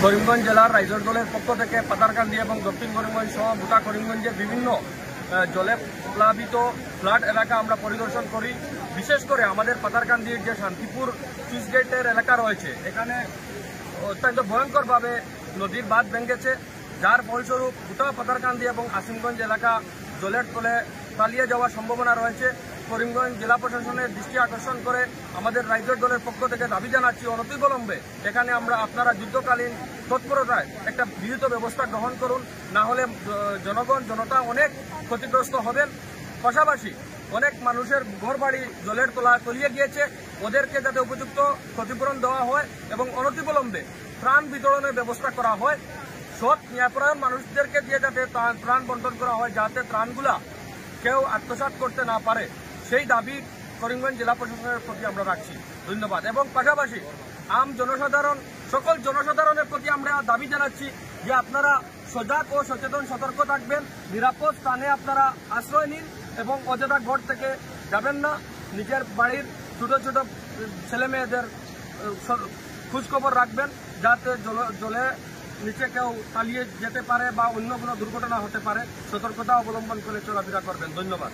করিমগঞ্জ জেলার রাইজর দলের পক্ষ থেকে পাতারকান্দি এবং দক্ষিণ করিমগঞ্জ সহ গোটা করিমগঞ্জের বিভিন্ন জলে প্লাবিত ফ্লাড এলাকা আমরা পরিদর্শন করি। বিশেষ করে আমাদের পাতারকান্দির যে শান্তিপুর সুইচ গেটের এলাকা রয়েছে, এখানে অত্যন্ত ভয়ঙ্করভাবে নদীর বাঁধ ভেঙেছে, যার ফলস্বরূপ গোটা পাতারকান্দি এবং আসিমগঞ্জ এলাকা জলের তলে তলিয়ে যাওয়ার সম্ভাবনা রয়েছে। করিমগঞ্জ জেলা প্রশাসনের দৃষ্টি আকর্ষণ করে আমাদের রাইজর দলের পক্ষ থেকে দাবি জানাচ্ছি, অনতিবিলম্বে এখানে আপনারা যুদ্ধকালীন তৎপরতায় একটা বিহিত ব্যবস্থা গ্রহণ করুন, না হলে জনতা অনেক ক্ষতিগ্রস্ত হবেন। পাশাপাশি অনেক মানুষের ঘরবাড়ি জলের তলিয়ে গিয়েছে, ওদেরকে যাতে উপযুক্ত ক্ষতিপূরণ দেওয়া হয় এবং অনতিবিলম্বে ত্রাণ বিতরণের ব্যবস্থা করা হয়। সৎ ন্যায়পরায়ণ মানুষদেরকে দিয়ে যাতে ত্রাণ বন্টন করা হয়, যাতে ত্রাণগুলা কেউ আত্মসাৎ করতে না পারে, সেই দাবি করিমগঞ্জ জেলা প্রশাসনের প্রতি আমরা রাখছি। ধন্যবাদ। এবং পাশাপাশি সকল জনসাধারণের প্রতি আমরা দাবি জানাচ্ছি যে আপনারা সজাগ ও সচেতন সতর্ক থাকবেন, নিরাপদ স্থানে আপনারা আশ্রয় নিন এবং অযথা ঘর থেকে যাবেন না। নিজের বাড়ির ছোট ছোট ছেলে মেয়েদের খোঁজখবর রাখবেন, যাতে জলে নিচে কেউ পালিয়ে যেতে পারে বা অন্য কোনো দুর্ঘটনা হতে পারে। সতর্কতা অবলম্বন করে চলাফেরা করবেন। ধন্যবাদ।